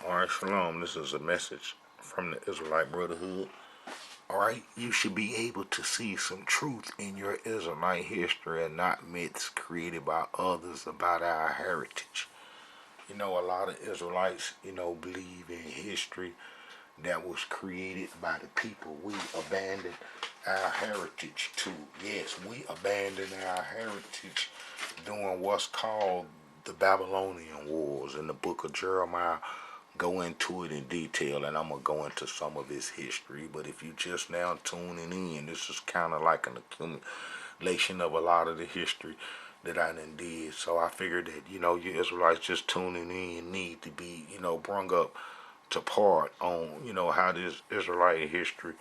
Alright, shalom. This is a message from the Israelite Brotherhood. Alright, you should be able to see some truth in your Israelite history and not myths created by others about our heritage. You know, a lot of Israelites, believe in history that was created by the people. We abandoned our heritage too. Yes, we abandoned our heritage during what's called the Babylonian Wars. In the book of Jeremiah, go into it in detail, and I'm going to go into some of its history. But if you just now tuning in, this is kind of like an accumulation of a lot of the history that I done did. So I figured that, you Israelites just tuning in need to be, brung up to part on, how this Israelite history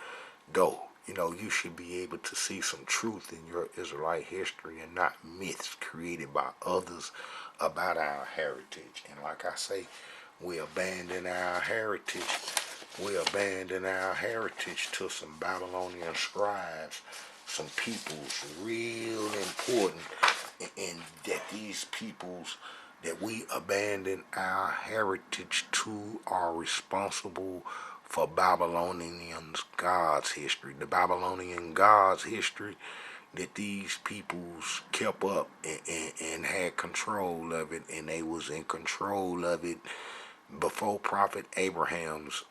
go. You should be able to see some truth in your Israelite history and not myths created by others about our heritage. And like I say, we abandon our heritage. We abandon our heritage to some Babylonian scribes, some peoples real important, and that these peoples that we abandon our heritage to are responsible for Babylonian God's history. The Babylonian God's history that these peoples kept up and had control of it, and they was in control of it before Prophet Abraham's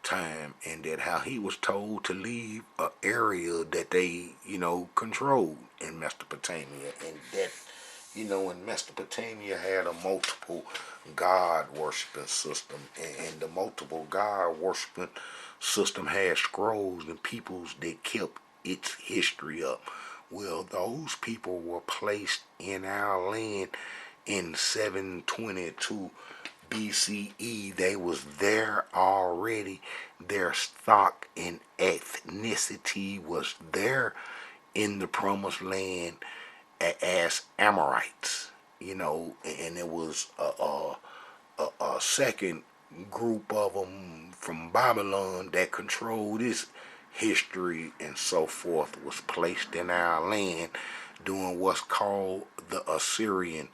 time, and that how he was told to leave an area that they, controlled in Mesopotamia, and that, in Mesopotamia had a multiple God worshiping system, and the multiple God worshiping system had scrolls and peoples that kept its history up. Well, those people were placed in our land in 722 BCE. They was there already. Their stock and ethnicity was there in the promised land as Amorites, and it was a second group of them from Babylon that controlled this history and so forth, was placed in our land during what's called the Assyrian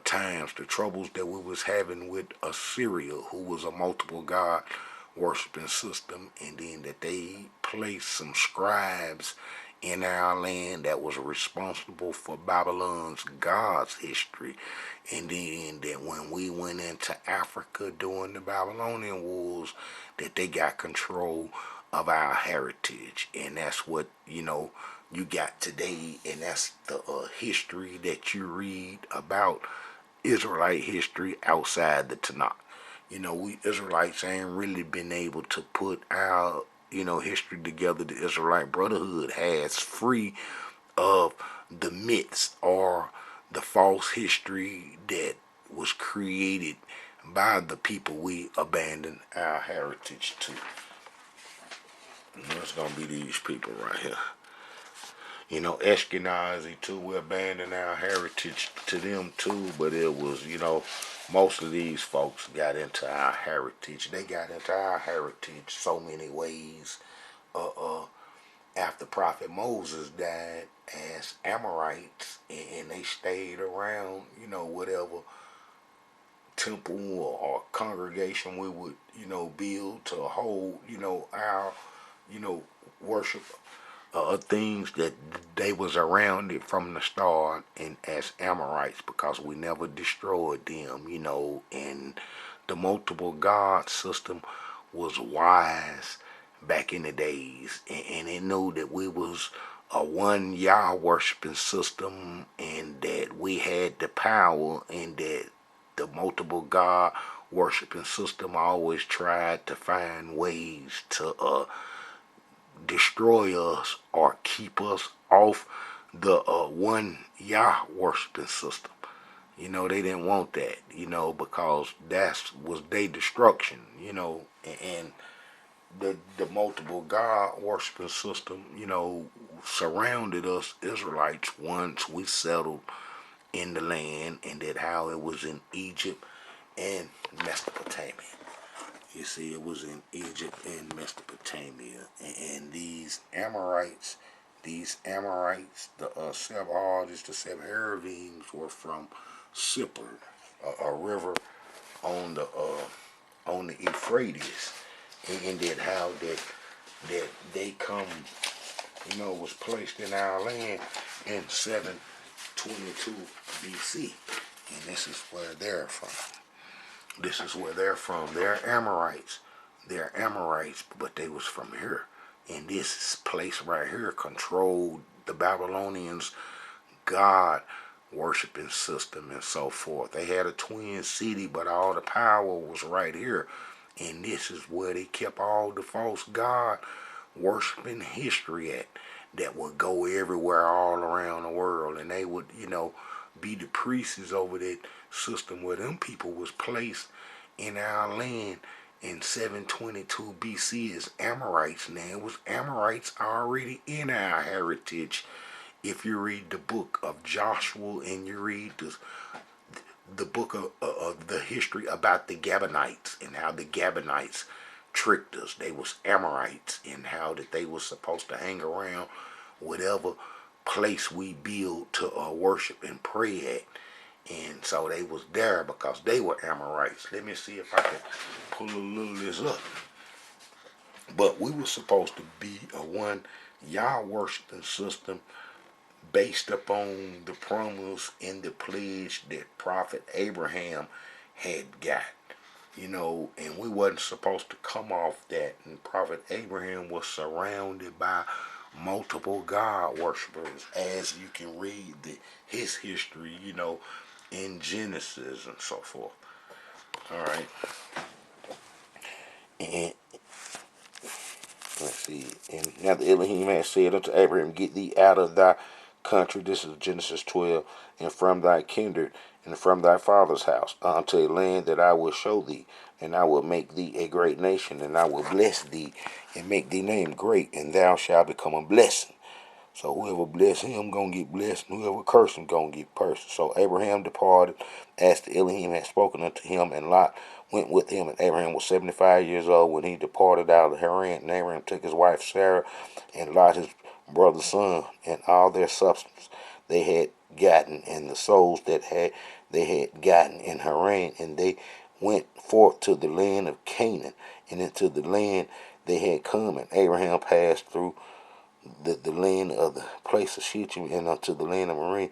times, the troubles that we was having with Assyria, who was a multiple god worshiping system, and then that they placed some scribes in our land that was responsible for Babylon's God's history. And then that when we went into Africa during the Babylonian wars, that they got control of our heritage. And that's what, you got today, and that's the history that you read about Israelite history outside the Tanakh. We Israelites ain't really been able to put our, history together. The Israelite Brotherhood has free of the myths or the false history that was created by the people we abandoned our heritage to. And it's going to be these people right here. Ashkenazi too, we abandoned our heritage to them too, but it was, most of these folks got into our heritage. They got into our heritage so many ways. After Prophet Moses died as Amorites, and they stayed around, whatever temple or congregation we would, build to hold, our, worship things that they was around it from the start, and as Amorites, because we never destroyed them, and the multiple God system was wise back in the days, and it knew that we was a one Yah worshiping system, and that we had the power, and that the multiple God worshiping system always tried to find ways to destroy us or keep us off the one Yah worshiping system. They didn't want that, because that was their destruction, and the multiple God worshiping system, surrounded us Israelites once we settled in the land, and that how it was in Egypt and Mesopotamia. You see, it was in Egypt and Mesopotamia, and these Amorites, the Sebhardists, the Sebharavims were from Sippar, a river on the on the Euphrates, and that how that they come, was placed in our land in 722 BC, and this is where they're from. This is where they're from. They're Amorites. They're Amorites, but they was from here. And this place right here controlled the Babylonians' God worshiping system and so forth. They had a twin city, but all the power was right here. And this is where they kept all the false God worshiping history at, that would go everywhere all around the world. And they would, be the priests over that system where them people was placed in our land in 722 BC as Amorites. Now, it was Amorites already in our heritage. If you read the book of Joshua and you read the book of the history about the Gabonites and how the Gabonites tricked us. They was Amorites, and how that they was supposed to hang around whatever place we build to worship and pray at. And so they was there because they were Amorites. Let me see if I can pull a little of this up. But we were supposed to be a one Yah worshiping system based upon the promise and the pledge that Prophet Abraham had got. And we wasn't supposed to come off that. And Prophet Abraham was surrounded by multiple God worshipers, as you can read his history, in Genesis and so forth. All right. And let's see. And now the Elohim had said unto Abraham, get thee out of thy country. This is Genesis 12. And from thy kindred and from thy father's house unto a land that I will show thee. And I will make thee a great nation, and I will bless thee and make thee name great, and thou shalt become a blessing. So whoever bless him gonna get blessed, and whoever curse him gonna get cursed. So Abraham departed as the Elohim had spoken unto him, and Lot went with him. And Abraham was 75 years old when he departed out of Haran. And Abraham took his wife Sarah, and Lot his brother's son, and all their substance they had gotten, and the souls that they had gotten in Haran, and they went forth to the land of Canaan, and into the land they had come. And Abraham passed through the land of the place of Shittim and unto the land of Marine,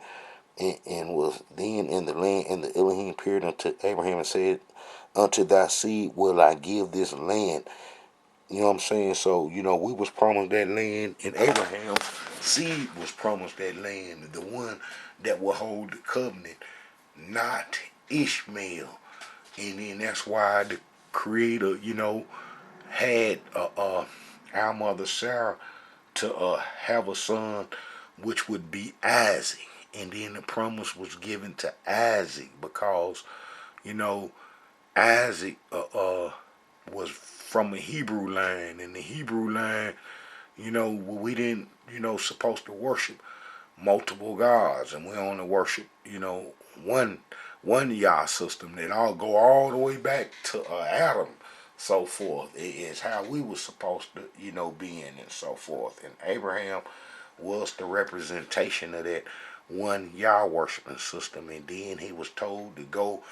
and was then in the land. And the Elohim appeared unto Abraham and said, unto thy seed will I give this land. You know what I'm saying? So, we was promised that land, and Abraham's seed was promised that land, the one that will hold the covenant, not Ishmael. And then that's why the Creator, had our mother Sarah to have a son, which would be Isaac. And then the promise was given to Isaac because, Isaac was from a Hebrew line, and the Hebrew line, we didn't, supposed to worship multiple gods, and we only worship, one Yah system that all go all the way back to Adam, so forth. It is how we were supposed to, be in and so forth. And Abraham was the representation of that one Yah worshiping system. And then he was told to go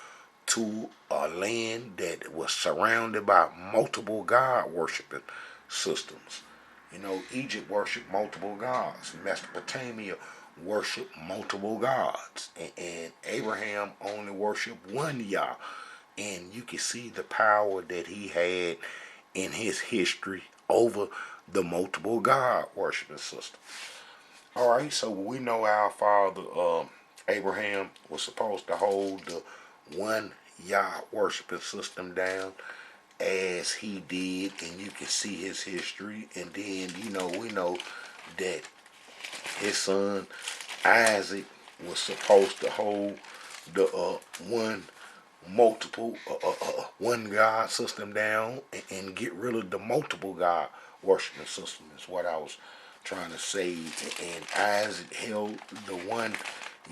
to a land that was surrounded by multiple God worshiping systems. Egypt worshiped multiple gods. Mesopotamia worship multiple gods, and Abraham only worshiped one Yah, and you can see the power that he had in his history over the multiple God worshiping system. All right, so we know our father Abraham was supposed to hold the one Yah worshiping system down as he did, and you can see his history. And then we know that his son Isaac was supposed to hold the one God system down, and get rid of the multiple God worshiping system is what I was trying to say. And Isaac held the one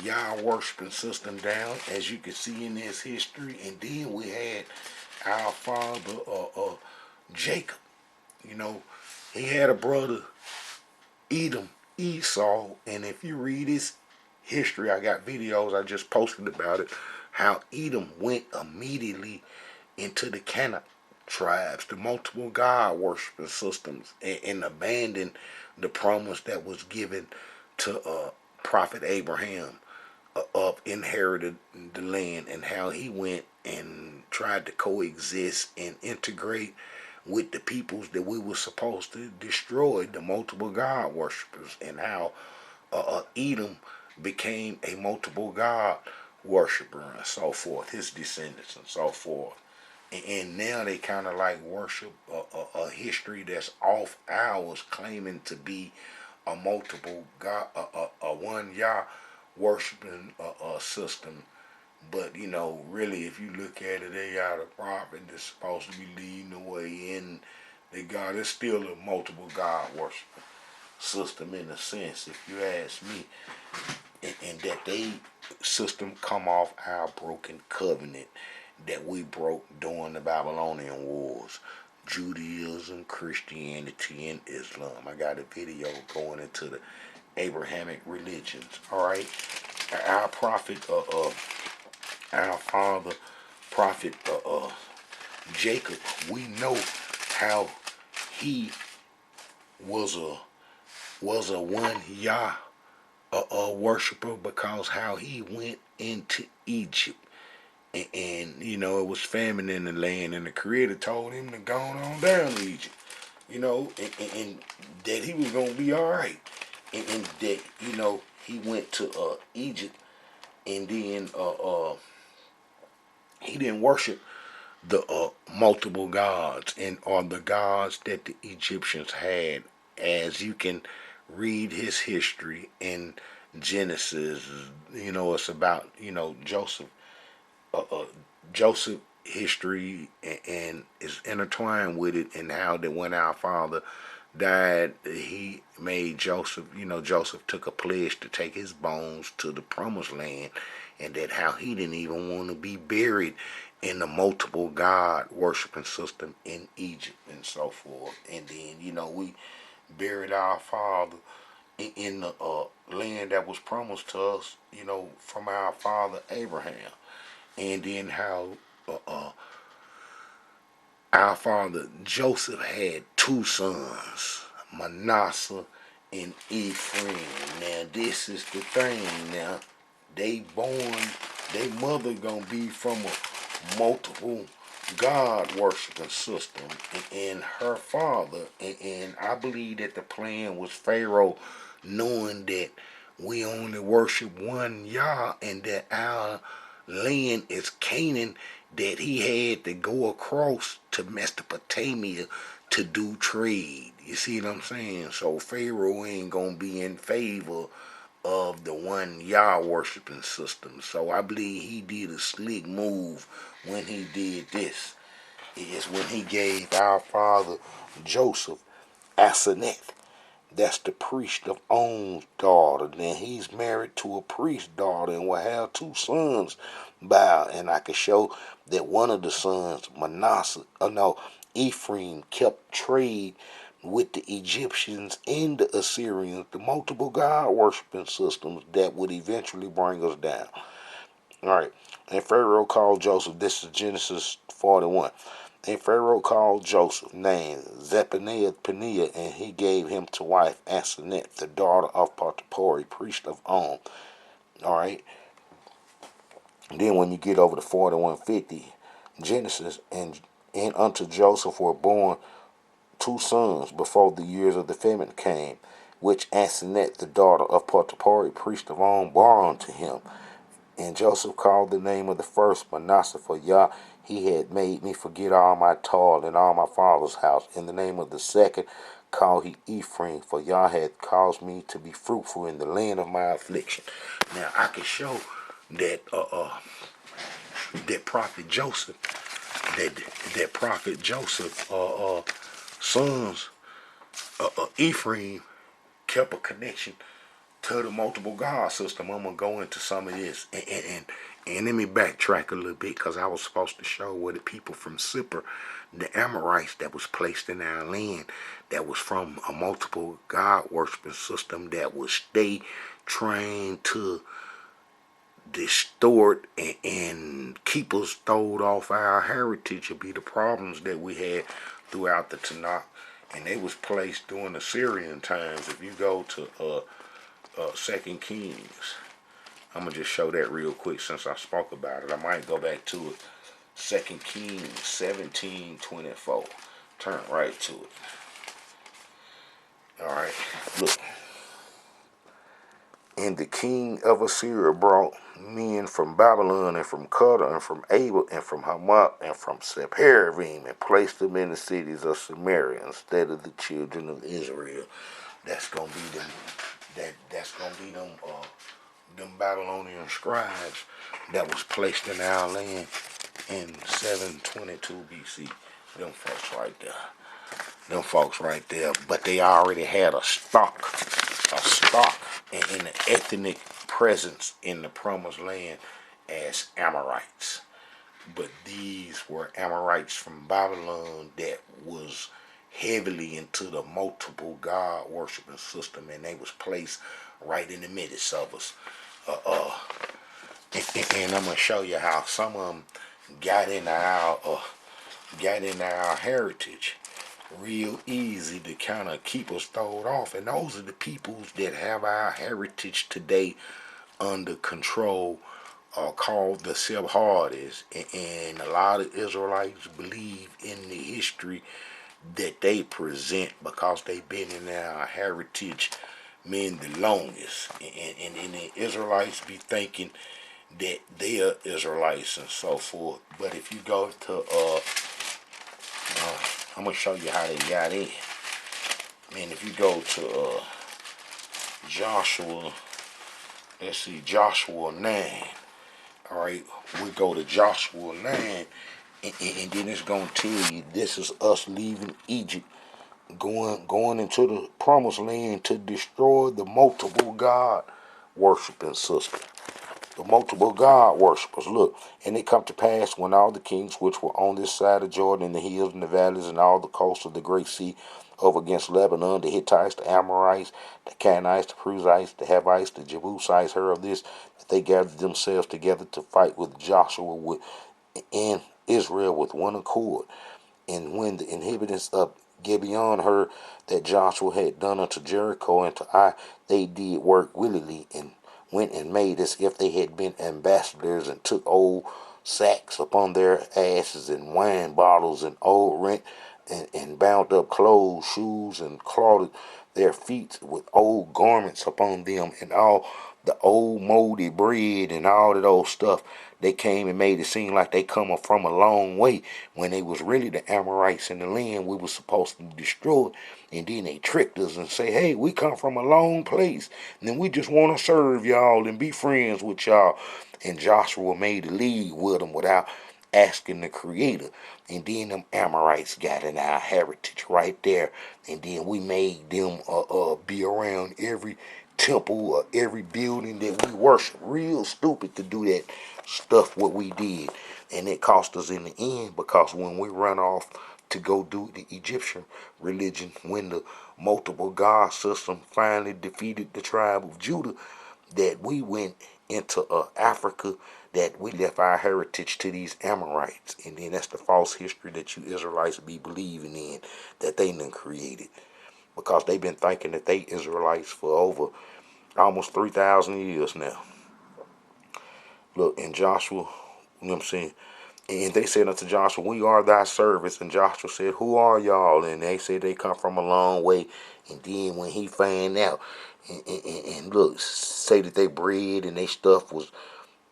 Yah worshiping system down, as you can see in his history. And then we had our father Jacob. He had a brother Edom, Esau, and if you read his history, I got videos I just posted about it, how Edom went immediately into the tribes, the multiple God worshiping systems, and abandoned the promise that was given to Prophet Abraham of inherited the land, and how he went and tried to coexist and integrate with the peoples that we were supposed to destroy, the multiple God worshippers, and how Edom became a multiple God worshiper and so forth, his descendants and so forth. And now they kind of like worship a history that's off ours, claiming to be a multiple God, a one Yah worshiping system. But you know, really, if you look at it, they are the prophet that's supposed to be leading the way in the God. It's still a multiple God worshiping system in a sense, if you ask me, and that they system come off our broken covenant that we broke during the Babylonian Wars. Judaism, Christianity, and Islam. I got a video going into the Abrahamic religions. All right, our prophet, our father, prophet Jacob. We know how he was a one Yah worshiper, because how he went into Egypt, and you know, it was famine in the land, and the Creator told him to go on down to Egypt, you know, and that he was gonna be all right, and that, you know, he went to Egypt, and then he didn't worship the multiple gods, and or the gods that the Egyptians had, as you can read his history in Genesis. You know, it's about, you know, uh, uh, Joseph history, and is intertwined with it, and how that when our father died, he made Joseph, you know, Joseph took a pledge to take his bones to the promised land, and that how he didn't even want to be buried in the multiple God worshiping system in Egypt and so forth. And then, you know, we buried our father in the land that was promised to us, you know, from our father Abraham. And then how uh, uh, our father Joseph had two sons, Manasseh and Ephraim. Now this is the thing. Now they born, they mother gonna be from a multiple God worshiping system, and her father, and I believe that the plan was Pharaoh, knowing that we only worship one Yah, and that our land is Canaan, that he had to go across to Mesopotamia to do trade. You see what I'm saying? So Pharaoh ain't gonna be in favor of the one Yah worshiping system. So I believe he did a slick move when he did this. It's when he gave our father Joseph Asenath. That's the priest of On's daughter. Then he's married to a priest's daughter and will have two sons by. And I can show that one of the sons, Manasseh, no, Ephraim, kept trade with the Egyptians and the Assyrians, the multiple God worshiping systems that would eventually bring us down. All right. And Pharaoh called Joseph. This is Genesis 41. And Pharaoh called Joseph, named Zephaniah Paneah, and he gave him to wife Asenath, the daughter of Potiphar, priest of On. All right. And then when you get over to 4150, Genesis, and unto Joseph were born two sons before the years of the famine came, which Asenath, the daughter of Potiphar, priest of On, bore unto him. And Joseph called the name of the first Manasseh, for Yah, he had made me forget all my toil and all my father's house. In the name of the second called he Ephraim, for Yah had caused me to be fruitful in the land of my affliction. Now I can show that that prophet Joseph, that prophet Joseph sons, Ephraim, kept a connection to the multiple God system. I'm gonna go into some of this, and let me backtrack a little bit, because I was supposed to show where the people from Cyprus, the Amorites that was placed in our land, that was from a multiple God worshiping system, that was stay trained to distort and keep us throwed off our heritage will be the problems that we had throughout the Tanakh. And they was placed during the Syrian times. If you go to 2 Kings, I'm going to just show that real quick since I spoke about it. I might go back to it. 2 Kings 17:24. Turn right to it. Alright, look. And the king of Assyria brought men from Babylon and from Cuddar and from Abel and from Hamath and from Sepharvaim and placed them in the cities of Samaria instead of the children of Israel. That's gonna be them. That's gonna be them Babylonian scribes that was placed in our land in 722 BC. Them folks right there. Them folks right there. But they already had a stock and an ethnic presence in the promised land as Amorites. But these were Amorites from Babylon that was heavily into the multiple God worshiping system, and they was placed right in the midst of us. And I'm gonna show you how some of them got into our heritage real easy to kind of keep us throwed off. And those are the peoples that have our heritage today under control, called the Sephardists. And a lot of Israelites believe in the history that they present because they've been in our heritage men the longest. And the Israelites be thinking that they are Israelites and so forth. But if you go to I'm gonna show you how they got in. Man, if you go to Joshua, let's see, Joshua 9. All right, we go to Joshua 9, and then it's gonna tell you this is us leaving Egypt, going into the promised land to destroy the multiple God worshiping system. The multiple God worshippers. Look, and it come to pass when all the kings which were on this side of Jordan, in the hills and the valleys and all the coasts of the great sea, over against Lebanon, the Hittites, the Amorites, the Canaanites, the Perizzites, the Hivites, the Jebusites, heard of this, that they gathered themselves together to fight with Joshua and Israel with one accord. And when the inhabitants of Gibeon heard that Joshua had done unto Jericho and to Ai, they did work willingly and went and made as if they had been ambassadors, and took old sacks upon their asses and wine bottles and old rent and bound up clothes, shoes, and clothed their feet with old garments upon them, and all the old moldy bread and all that old stuff. They came and made it seem like they come from a long way, when they was really the Amorites in the land we was supposed to destroy. And then they tricked us and say, hey, we come from a long place, and then we just want to serve y'all and be friends with y'all. And Joshua made a league with them without asking the Creator. And then them Amorites got in our heritage right there. And then we made them be around every temple or every building that we worship. Real stupid to do that stuff what we did. And it cost us in the end, because when we run off to go do the Egyptian religion, when the multiple God system finally defeated the tribe of Judah, that we went into Africa, that we left our heritage to these Amorites. And then that's the false history that you Israelites be believing in, that they done created. Because they've been thinking that they Israelites for over almost 3,000 years now. Look, in Joshua, you know what I'm saying? And they said unto Joshua, we are thy servants. And Joshua said, who are y'all? And they said they come from a long way. And then when he found out, and look, say that they bread and they stuff was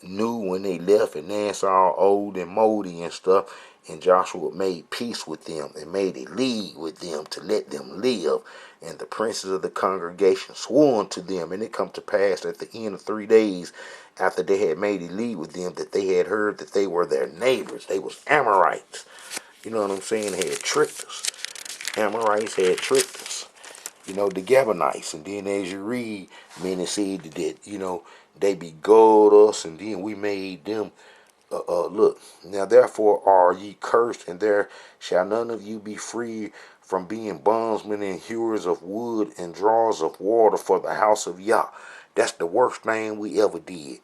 new when they left, and now it's all old and moldy and stuff. And Joshua made peace with them and made a league with them to let them live. And the princes of the congregation swore unto them. And it come to pass at the end of 3 days, after they had made a league with them, that they had heard that they were their neighbors. They was Amorites. You know what I'm saying? They had tricked us. Amorites had tricked us. You know, the Gabonites. And then as you read, it said that, they beguiled us, and then we made them, look, now therefore are ye cursed, and there shall none of you be free from being bondsmen and hewers of wood and drawers of water for the house of Yah. That's the worst thing we ever did.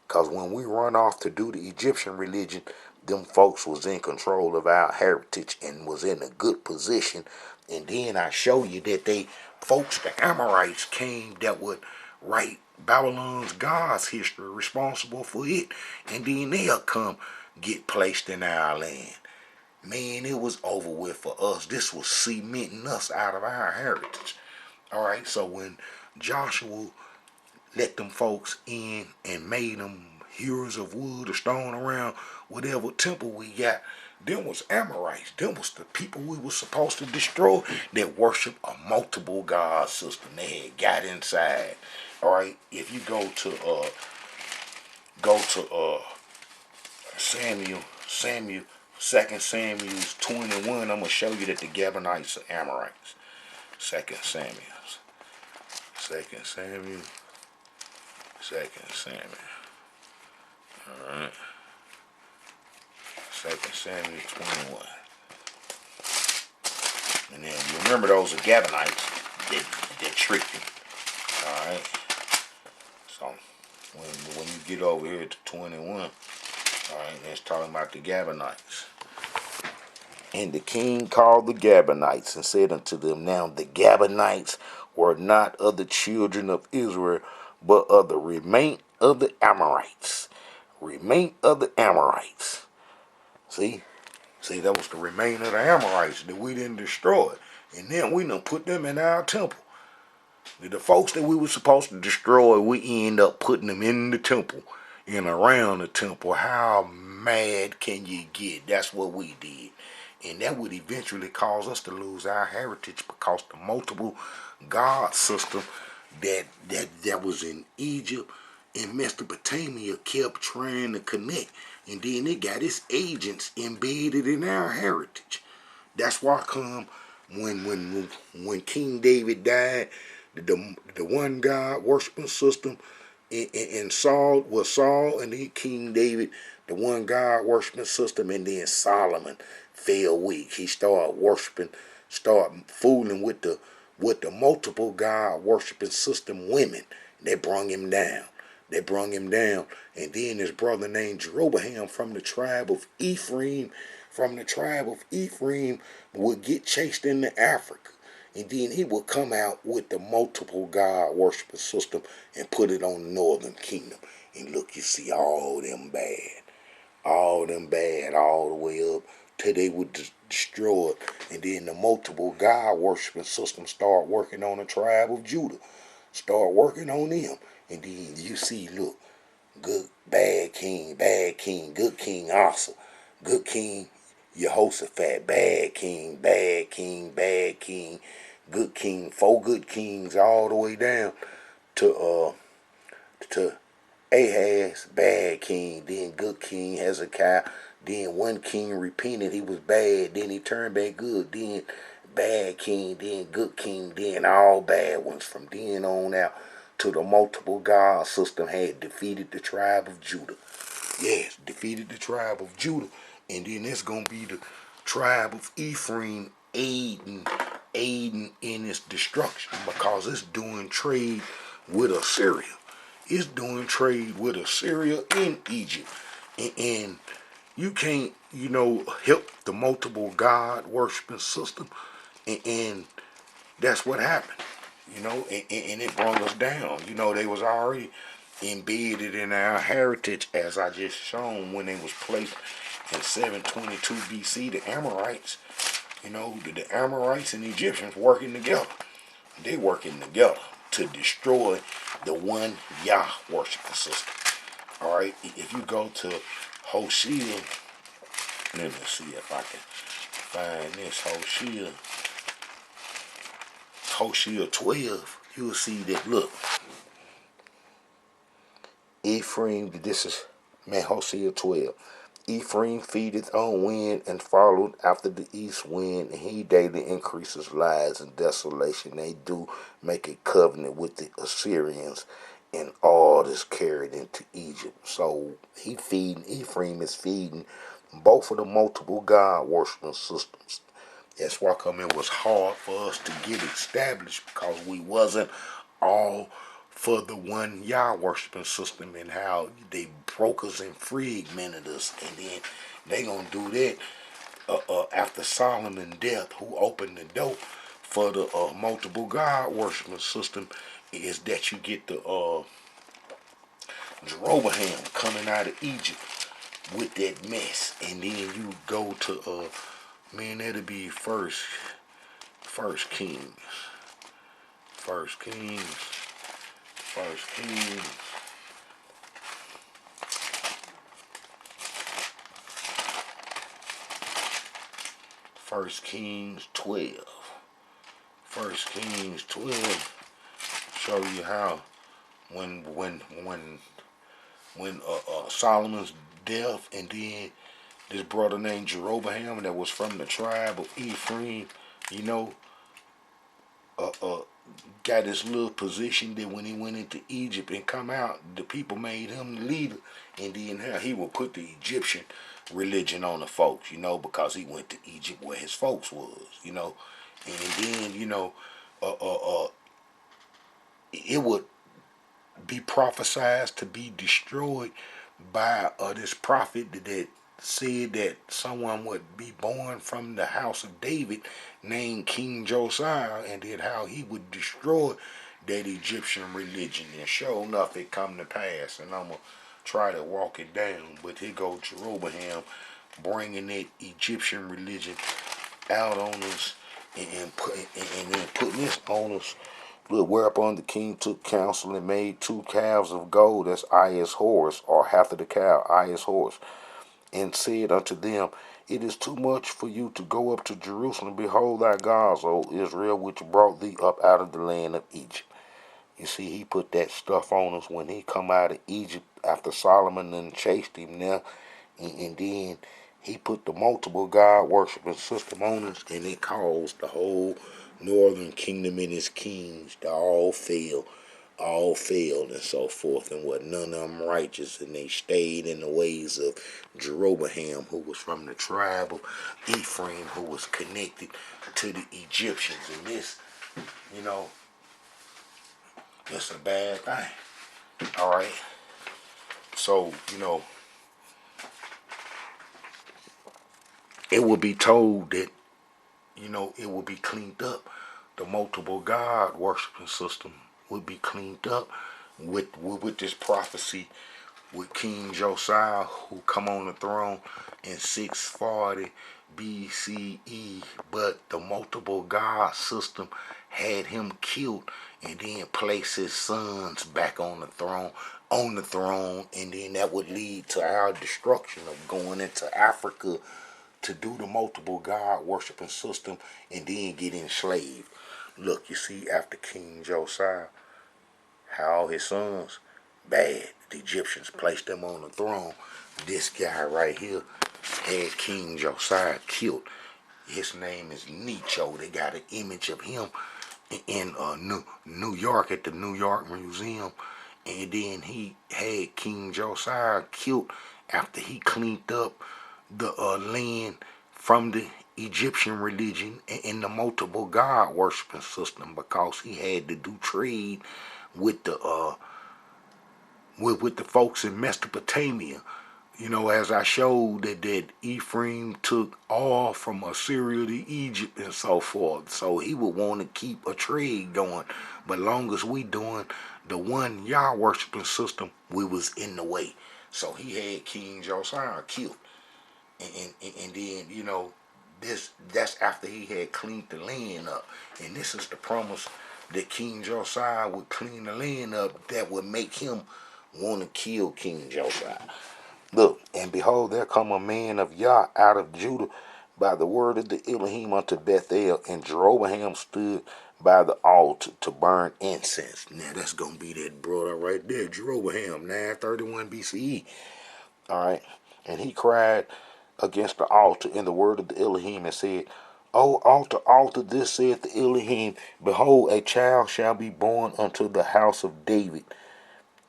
Because when we run off to do the Egyptian religion, them folks was in control of our heritage and was in a good position. And then I show you that the Amorites came that would write Babylon's God's history, responsible for it. And then they'll come get placed in our land. Man, it was over with for us. This was cementing us out of our heritage. All right, so when Joshua let them folks in and made them hewers of wood or stone around whatever temple we got, them was Amorites. Them was the people we were supposed to destroy that worship a multiple god system. They had got inside. All right, if you go to Samuel, 2 Samuel 21, I'm gonna show you that the Gabonites are Amorites. 2 Samuel, 2 Samuel, 2 Samuel. All right. 2 Samuel 21. And then you remember those are Gabonites that tricked him. Alright. So when you get over here to 21, alright, let's talk about the Gabonites. And the king called the Gabonites and said unto them, now the Gabonites were not of the children of Israel, but of the remain of the Amorites. Remain of the Amorites. See, that was the remain of the Amorites that we didn't destroy. And then we done put them in our temple. The folks that we were supposed to destroy, we end up putting them in the temple and around the temple. How mad can you get? That's what we did. And that would eventually cause us to lose our heritage because the multiple god system that was in Egypt and Mesopotamia kept trying to connect. And then it got its agents embedded in our heritage. That's why come when King David died, the one God worshiping system and Saul was Saul, and then King David, the one God worshiping system, and then Solomon fell weak. He started fooling with the multiple God worshiping system women. They brung him down. And then his brother named Jeroboam from the tribe of Ephraim, would get chased into Africa. And then he would come out with the multiple God worshiping system and put it on the northern kingdom. And look, you see all them bad, all the way up till they were destroyed. And then the multiple God worshiping system start working on the tribe of Judah. Start working on them. And then you see, look, good, bad king, good king Asa, good king Jehoshaphat, bad king, good king, 4 good kings all the way down to Ahaz, bad king, then good king Hezekiah, then one king repented, he was bad, then he turned back good, then bad king, then good king, then all bad ones from then on out to the multiple God system had defeated the tribe of Judah. Yes, defeated the tribe of Judah. And then it's going to be the tribe of Ephraim aiding in its destruction because it's doing trade with Assyria. It's doing trade with Assyria in Egypt. And you can't, help the multiple God worshiping system. And that's what happened. And it brought us down. They was already embedded in our heritage, as I just shown, when they was placed in 722 BC, the Amorites, the Amorites and the Egyptians working together. They working together to destroy the one Yah worshiping system. All right, if you go to Hosea, let me see if I can find this Hosea 12, you will see that, look, Ephraim, Hosea 12. Ephraim feedeth on wind and followed after the east wind, and he daily increases lies and desolation. They do make a covenant with the Assyrians, and all is carried into Egypt. So Ephraim is feeding both of the multiple God worshiping systems. That's why it was hard for us to get established because we wasn't all for the one Yah worshiping system, and how they broke us and fragmented us, and then they gonna do that after Solomon's death. Who opened the door for the multiple God worshiping system is that you get the Jeroboam coming out of Egypt with that mess, and then you go to man, that'll be first Kings, first Kings, first Kings. First Kings 12. First Kings 12 show you how when Solomon's death, and then this brother named Jeroboam that was from the tribe of Ephraim, you know, uh, uh, got this little position that when he went into Egypt and come out, the people made him the leader, and then how he would put the Egyptian religion on the folks, you know, because he went to Egypt where his folks was, you know, and then you know, it would be prophesied to be destroyed by this prophet that said that someone would be born from the house of David named King Josiah, and then how he would destroy that Egyptian religion. And sure enough, it come to pass, and I'm going to try to walk it down. But here go Jeroboam bringing that Egyptian religion out on us, and then putting this on us. Look, whereupon the king took counsel and made 2 calves of gold as Aya's horse, or half of the cow, Aya's horse, and said unto them, It is too much for you to go up to Jerusalem. Behold thy gods, O Israel, which brought thee up out of the land of Egypt. You see, he put that stuff on us when he come out of Egypt after Solomon and chased him now, and then he put the multiple God worshiping system on us, and it caused the whole northern kingdom and its kings to all failed and so forth, and what none of them righteous, and they stayed in the ways of Jeroboam, who was from the tribe of Ephraim, who was connected to the Egyptians. And this, you know, it's a bad thing. All right. So, you know, it will be told that, you know, it will be cleaned up. The multiple God worshiping system would be cleaned up with this prophecy with King Josiah, who come on the throne in 640 BCE. But the multiple God system had him killed, and then placed his sons back on the throne, and then that would lead to our destruction of going into Africa to do the multiple God worshiping system, and then get enslaved. Look, you see, after King Josiah, how his sons, bad. The Egyptians placed them on the throne. This guy right here had King Josiah killed. His name is Necho. They got an image of him in New York at the New York Museum. And then he had King Josiah killed after he cleaned up the land from the Egyptian religion and the multiple God worshiping system, because he had to do trade with the with the folks in Mesopotamia. You know, as I showed that Ephraim took all from Assyria to Egypt and so forth. So he would want to keep a trade going. But long as we doing the one Yah worshiping system, we was in the way. So he had King Josiah killed. And then, you know, that's after he had cleaned the land up. And this is the promise that King Josiah would clean the land up, that would make him want to kill King Josiah. Look, and behold, there come a man of Yah out of Judah by the word of the Elohim unto Bethel, and Jeroboam stood by the altar to burn incense. Now that's going to be that brother right there, Jeroboam, 931 BCE. All right. And he cried against the altar in the word of the Elohim, and said, O altar, altar, this saith the Elohim, behold, a child shall be born unto the house of David,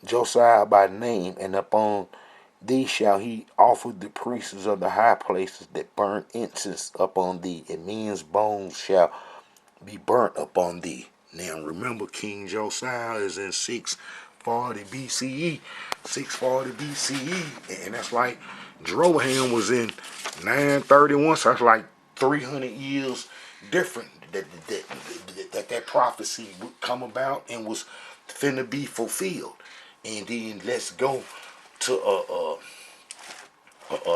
Josiah by name, and upon thee shall he offer the priests of the high places that burn incense upon thee, and men's bones shall be burnt upon thee. Now remember, King Josiah is in 640 BCE. 640 BCE. And that's like Jeroboam was in 931. So that's like 300 years different that prophecy would come about and was finna be fulfilled. And then let's go to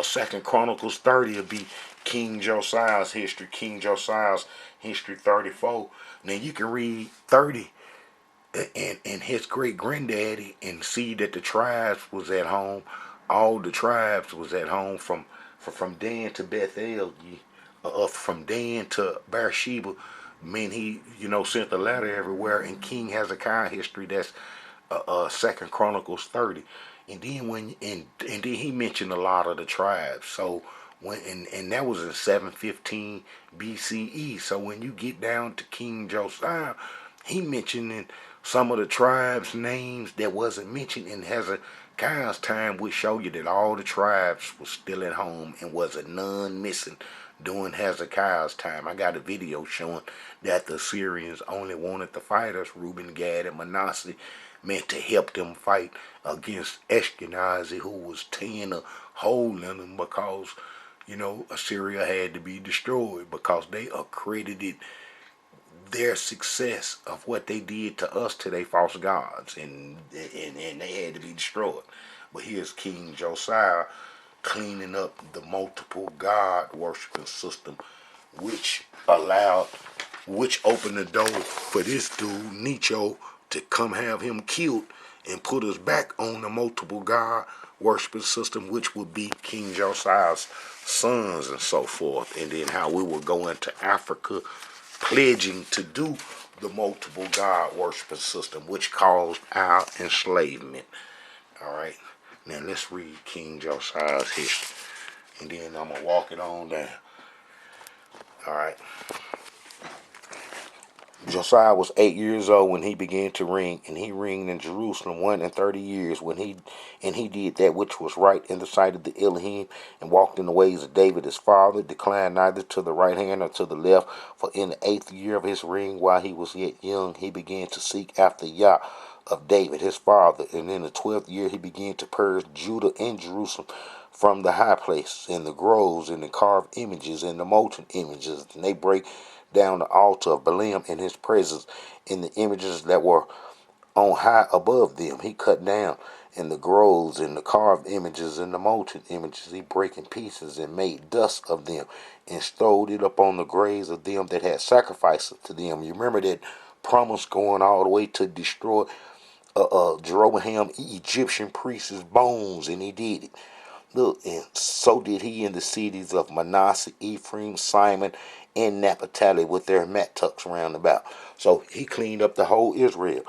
Second Chronicles 30 will be King Josiah's history. King Josiah's history 34. Now you can read 30 and his great granddaddy and see that the tribes was at home. All the tribes was at home from Dan to Bethel, from Dan to Beersheba. Man, he sent a letter everywhere. And King Hezekiah history, that's Second Chronicles 30. And then and then he mentioned a lot of the tribes. So and that was in 715 BCE. So when you get down to King Josiah, he mentioning some of the tribes' names that wasn't mentioned in Hezekiah's time, would show you that all the tribes was still at home and wasn't none missing during Hezekiah's time. I got a video showing that the Syrians only wanted the fighters, Reuben, Gad, and Manasseh, meant to help them fight against Ashkenazi, who was tearing a hole in them because, Assyria had to be destroyed because they accredited their success of what they did to us to their false gods, and they had to be destroyed. But here's King Josiah cleaning up the multiple god worshiping system, which opened the door for this dude Nietzsche to come have him killed and put us back on the multiple god worshiping system, which would be King Josiah's sons and so forth. And then how we would go into Africa pledging to do the multiple god worshiping system, which caused our enslavement. All right, now let's read King Josiah's history, and then I'm gonna walk it on down. All right. Josiah was 8 years old when he began to reign, and he reigned in Jerusalem 1 and 30 years. He did that which was right in the sight of the Elohim, and walked in the ways of David his father, declined neither to the right hand nor to the left. For in the 8th year of his reign, while he was yet young, he began to seek after Yah of David his father. And in the 12th year he began to purge Judah and Jerusalem from the high places, and the groves, and the carved images, and the molten images. And they break down the altar of Balaam in his presence, and the images that were on high above them he cut down, and the groves, and the carved images, and the molten images he brake in pieces, and made dust of them, and stowed it upon the graves of them that had sacrifices to them. You remember that promise going all the way to destroy Jeroboam Egyptian priest's bones, and he did it. Look, and so did he in the cities of Manasseh, Ephraim, Simon, and Naphtali with their mattucks round about. So he cleaned up the whole Israel.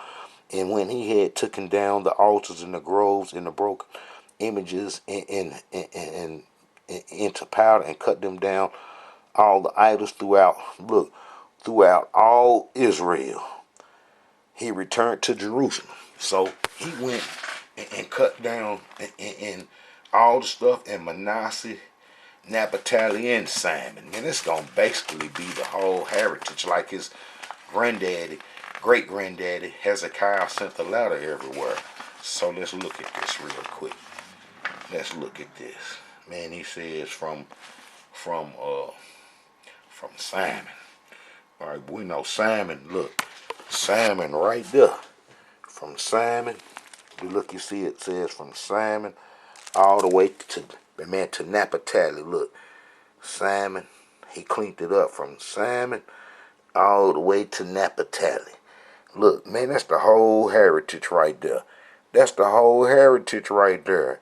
And when he had taken down the altars and the groves and the broken images and into powder, and cut them down, all the idols throughout all Israel, he returned to Jerusalem. So he went and cut down and all the stuff in Manasseh, Naphtali, and Simon. And it's going to basically be the whole heritage, like his granddaddy, great granddaddy Hezekiah sent the letter everywhere. So let's look at this real quick. Let's look at this. Man, he says from Simon. All right, we know Simon. Look, Simon right there. From Simon, you see it says from Simon all the way to Naphtali. Look, Simon, he cleaned it up from Simon all the way to Naphtali. Look, man, that's the whole heritage right there. That's the whole heritage right there.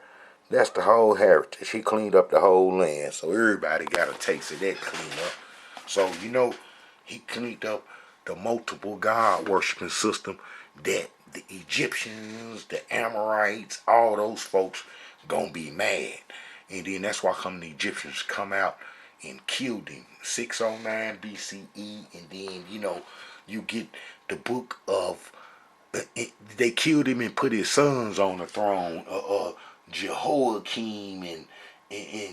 That's the whole heritage. He cleaned up the whole land, so everybody got a taste of that cleanup. So, he cleaned up the multiple God worshiping system that the Egyptians, the Amorites, all those folks gonna be mad. And then that's why the Egyptians come out and killed him 609 BCE. And then, you get the book of, they killed him and put his sons on the throne, Jehoiakim and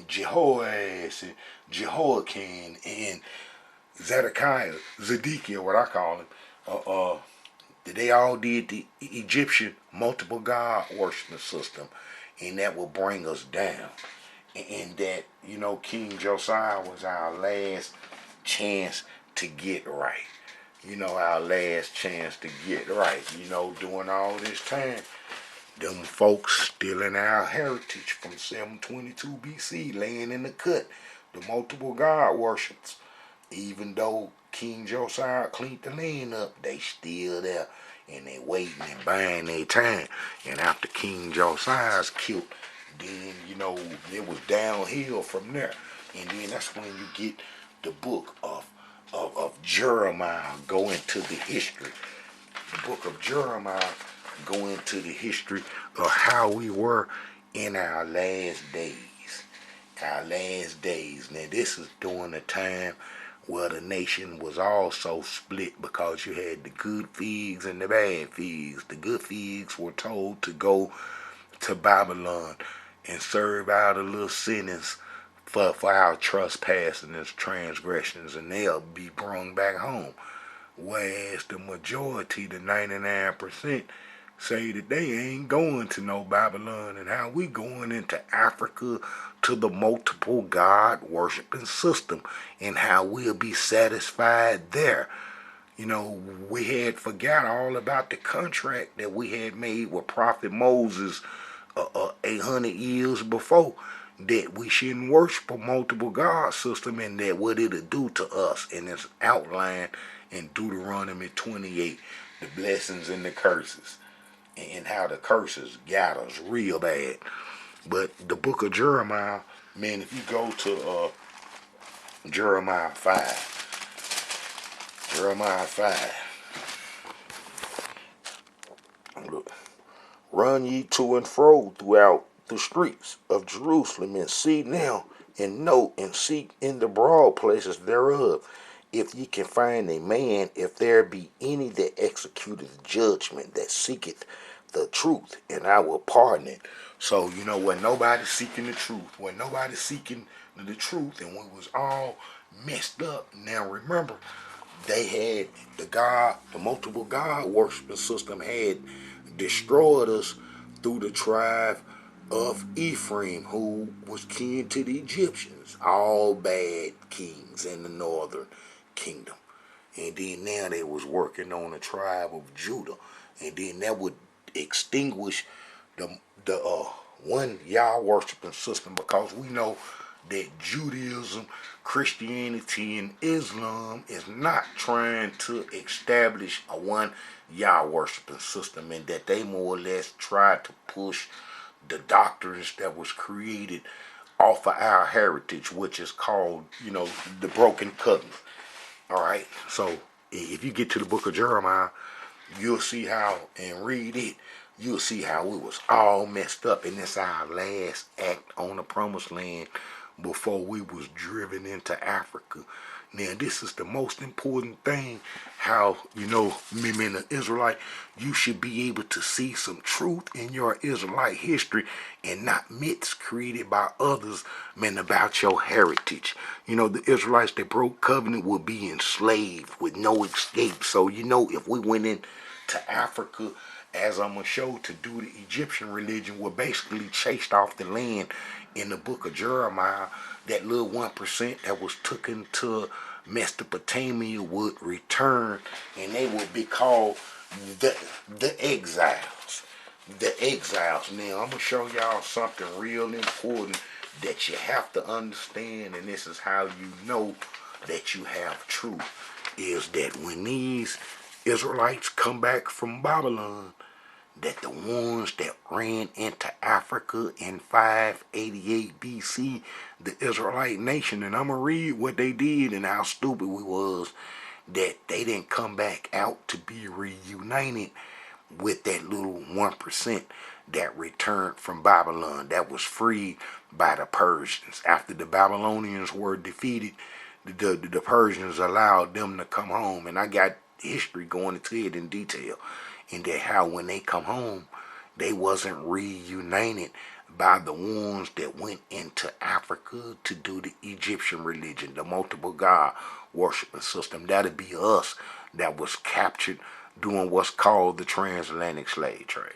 Jehoash and Jehoiakim and Zedekiah, what I call him. uh, uh, they all did the Egyptian multiple God worshiping system, and that will bring us down. And that, King Josiah was our last chance to get right. Our last chance to get right. During all this time, them folks stealing our heritage from 722 BC, laying in the cut, the multiple God worships. Even though King Josiah cleaned the land up, they still there, and they waiting and buying their time. And after King Josiah's killed, then it was downhill from there. And then that's when you get the book of Jeremiah go into the history. The book of Jeremiah go into the history of how we were in our last days. Our last days. Now this is during a time where the nation was also split because you had the good figs and the bad figs. The good figs were told to go to Babylon and serve out a little sentence for our trespassing and transgressions, and they'll be brought back home. Whereas the majority, the 99%, say that they ain't going to no Babylon, and how we going into Africa to the multiple God worshiping system, and how we'll be satisfied there. We had forgot all about the contract that we had made with Prophet Moses 800 years before, that we shouldn't worship a multiple God system, and that what it'll do to us. And it's outlined in Deuteronomy 28, the blessings and the curses, and how the curses got us real bad. But the book of Jeremiah, man, if you go to Jeremiah 5, look, run ye to and fro throughout the streets of Jerusalem, and see now, and note, and seek in the broad places thereof, if ye can find a man, if there be any that executeth judgment, that seeketh the truth, and I will pardon it. So, when nobody's seeking the truth, when nobody's seeking the truth, and when we was all messed up, now remember, they had the multiple God worshiping system had destroyed us through the tribe of Ephraim, who was kin to the Egyptians, all bad kings in the northern kingdom. And then now they was working on the tribe of Judah, and then that would extinguish the one Yah worshiping system, because we know that Judaism, Christianity, and Islam is not trying to establish a one Yah worshiping system, and that they more or less try to push the doctrines that was created off of our heritage, which is called, the broken covenant. All right. So if you get to the book of Jeremiah, you'll see how, and read it, you'll see how it was all messed up. And it's our last act on the promised land before we was driven into Africa. Now, this is the most important thing, how, me being an Israelite, you should be able to see some truth in your Israelite history and not myths created by others, man, about your heritage. The Israelites that broke covenant would be enslaved with no escape. So, if we went into Africa, as I'm going to show, to do the Egyptian religion, were basically chased off the land. In the book of Jeremiah, that little 1% that was taken to Mesopotamia would return, and they would be called the exiles. The exiles. Now, I'm going to show y'all something real important that you have to understand, and this is how you know that you have truth, is that when these Israelites come back from Babylon, that the ones that ran into Africa in 588 BC, the Israelite nation, and I'm going to read what they did and how stupid we was, that they didn't come back out to be reunited with that little 1% that returned from Babylon, that was freed by the Persians. After the Babylonians were defeated, the Persians allowed them to come home, and I got history going into it in detail, and that how when they come home, they wasn't reunited by the ones that went into Africa to do the Egyptian religion, the multiple God worshiping system. That'd be us that was captured during what's called the transatlantic slave trade.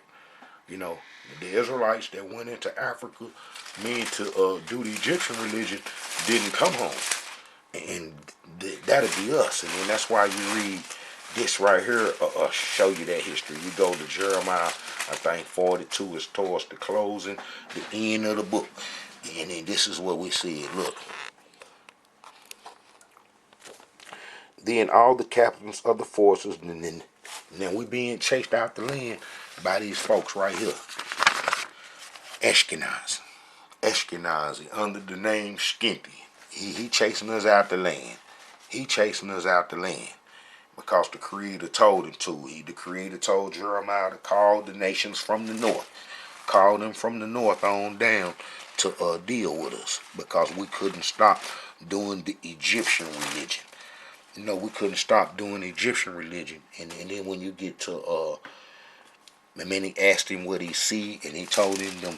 You know, the Israelites that went into Africa, mean to do the Egyptian religion, didn't come home. And that'll be us. And then that's why you read this right here, show you that history. You go to Jeremiah, I think 42 is towards the closing, the end of the book. And then this is what we see. Look. Then all the captains of the forces, and then we being chased out the land by these folks right here. Ashkenazi, under the name Skinty. He chasing us out the land. He chasing us out the land. Because the Creator told him to. The Creator told Jeremiah to call the nations from the north. Call them from the north on down to deal with us. Because we couldn't stop doing the Egyptian religion. You know, we couldn't stop doing Egyptian religion. And then when you get to, and then he asked him what he see, and he told him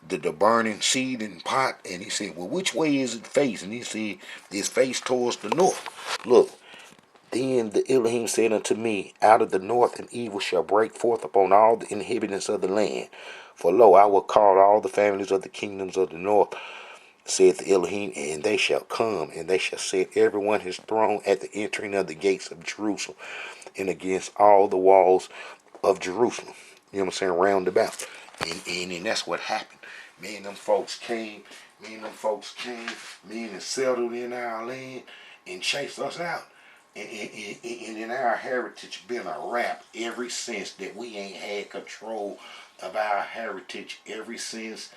the burning seed and pot, and he said, well, which way is it face? And he said, it's face towards the north. Look, then the Elohim said unto me, out of the north an evil shall break forth upon all the inhabitants of the land. For lo, I will call all the families of the kingdoms of the north, saith the Elohim, and they shall come, and they shall set everyone his throne at the entering of the gates of Jerusalem, and against all the walls of Jerusalem. You know what I'm saying? Round about. And that's what happened. Me and them folks came, and settled in our land and chased us out. And in our heritage been a rap ever since that we ain't had control of our heritage ever since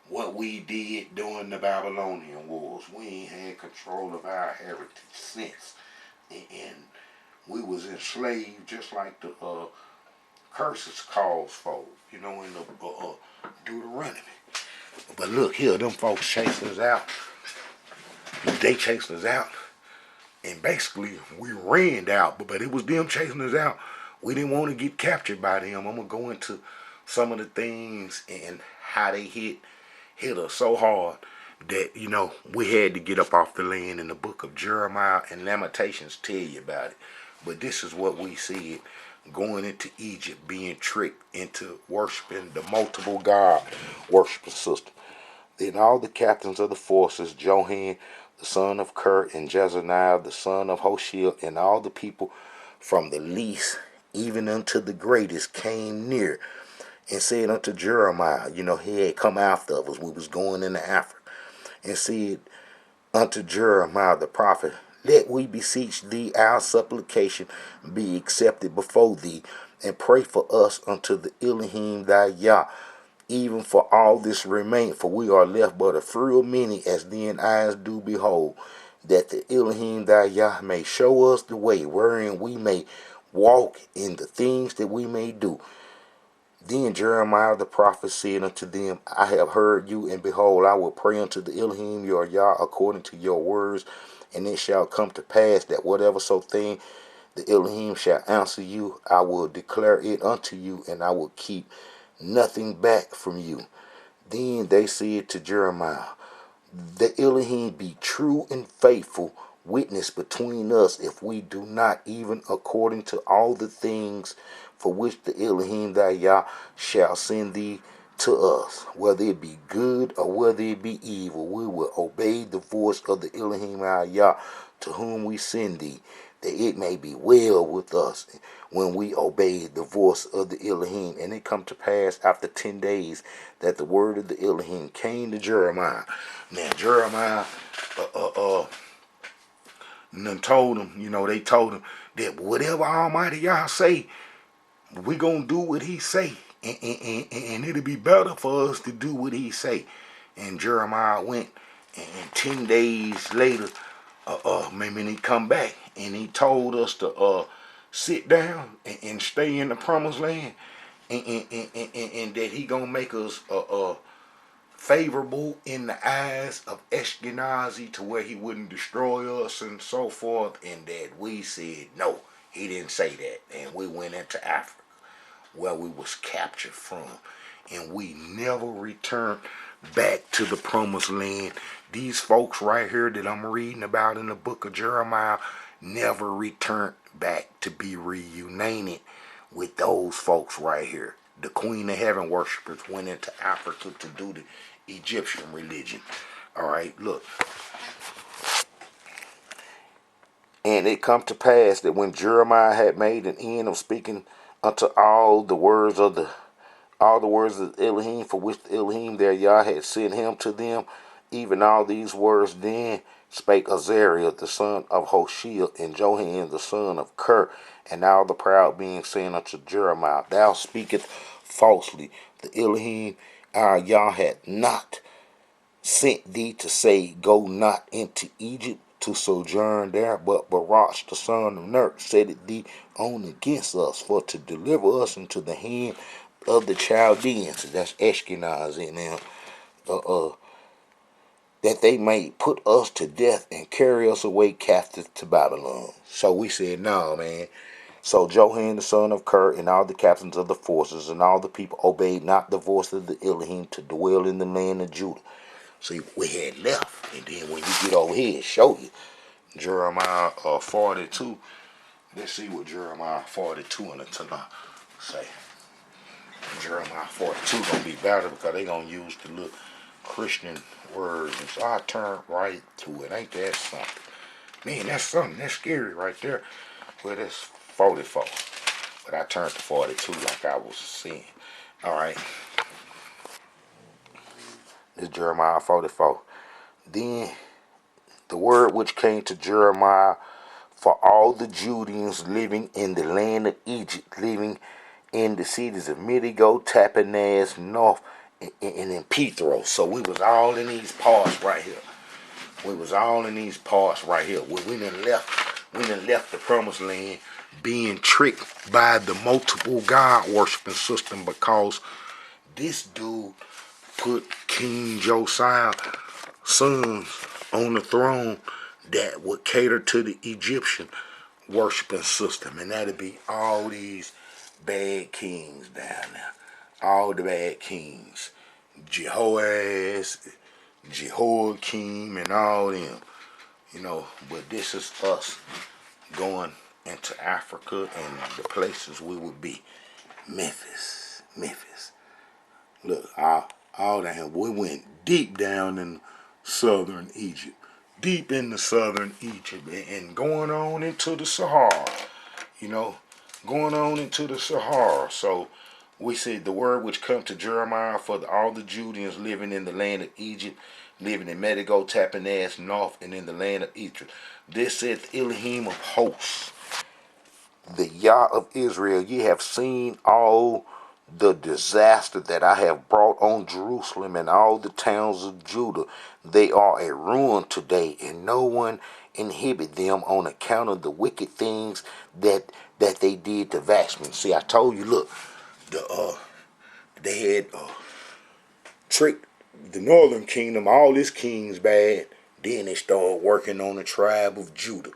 what we did during the Babylonian Wars. We ain't had control of our heritage since. And we was enslaved just like the curses calls for, you know, in the Deuteronomy. But look here, them folks chased us out. They chased us out. And basically, we ran out, but it was them chasing us out. We didn't want to get captured by them. I'm going to go into some of the things and how they hit us so hard that, you know, we had to get up off the land. In the book of Jeremiah and Lamentations tell you about it. But this is what we see, going into Egypt, being tricked into worshiping the multiple God worshiping system. Then all the captains of the forces, Johan, the son of Ker, and Jezaniah, the son of Hoshea, and all the people from the least even unto the greatest came near and said unto Jeremiah, you know, he had come after us, we was going into Africa, and said unto Jeremiah the prophet, let we beseech thee, our supplication be accepted before thee, and pray for us unto the Elohim thy Yah, even for all this remain, for we are left but a few many, as thine eyes do behold, that the Elohim thy Yah may show us the way wherein we may walk in the things that we may do. Then Jeremiah the prophet said unto them, I have heard you, and behold, I will pray unto the Elohim your Yah according to your words, and it shall come to pass that whatever so thing the Elohim shall answer you, I will declare it unto you, and I will keep nothing back from you. Then they said to Jeremiah, the Elohim be true and faithful witness between us, if we do not even according to all the things for which the Elohim thy Yah shall send thee to us, whether it be good or whether it be evil, we will obey the voice of the Elohim our Yah, to whom we send thee, that it may be well with us when we obey the voice of the Elohim. And it come to pass after 10 days that the word of the Elohim came to Jeremiah. Now Jeremiah told him, you know, they told him that whatever Almighty Yah say, we gonna do what he say, and it'll be better for us to do what he say. And Jeremiah went, and 10 days later, maybe he come back, and he told us to sit down and stay in the promised land, and that he gonna make us favorable in the eyes of Ashkenazi, to where he wouldn't destroy us and so forth. And that we said no, he didn't say that, and we went into Africa, where we was captured from, and we never returned back to the promised land These folks right here that I'm reading about in the book of Jeremiah never returned back to be reunited with those folks right here. The Queen of Heaven worshippers went into Africa to do the Egyptian religion. All right, look. And it come to pass that when Jeremiah had made an end of speaking unto all the words of Elohim, for which the Elohim their Yah had sent him to them, even all these words, then spake Azariah the son of Hoshea, and Johan the son of Ker, and all the proud beings, saying unto Jeremiah, Thou speakest falsely. The Elohim our Yah had not sent thee to say, Go not into Egypt to sojourn there, but Baruch the son of Ner set it thee on against us, for to deliver us into the hand of the Chaldeans, that's Ashkenaz in them, that they may put us to death and carry us away captive to Babylon. So we said, no, man. So Johan the son of Ker and all the captains of the forces and all the people obeyed not the voice of the Elohim to dwell in the land of Judah. See, we had left, and then when you get over here, it show you Jeremiah 42. Let's see what Jeremiah 42 in the Tanakh say. Jeremiah 42 gonna be better because they gonna use the little Christian words, and so I turned right to it. Ain't that something? Man, that's something. That's scary right there. Well, that's 44, but I turned to 42 like I was saying. All right. This is Jeremiah 44. Then the word which came to Jeremiah for all the Judeans living in the land of Egypt, living in the cities of Midigo, Tapanhes, North, and in Pethro. So we was all in these parts right here. We was all in these parts right here. We done left the promised land being tricked by the multiple God worshiping system, because this dude put King Josiah's sons on the throne that would cater to the Egyptian worshiping system, and that'd be all these bad kings down there. All the bad kings. Jehoaz, Jehoiakim, and all them. But this is us going into Africa and the places we would be. Memphis. Look, all down here. We went deep down in southern Egypt. Deep into southern Egypt and going on into the Sahara. Going on into the Sahara. So we said the word which come to Jeremiah for all the Judeans living in the land of Egypt, living in Medigo, Tapanhes, North, and in the land of Egypt. This saith Elohim of hosts, the Yah of Israel. Ye have seen all the disaster that I have brought on Jerusalem and all the towns of Judah. They are a ruin today, and no one inhabit them on account of the wicked things that they did to Vashman. See, I told you, look, they had tricked the northern kingdom, all this king's bad. Then they started working on the tribe of Judah.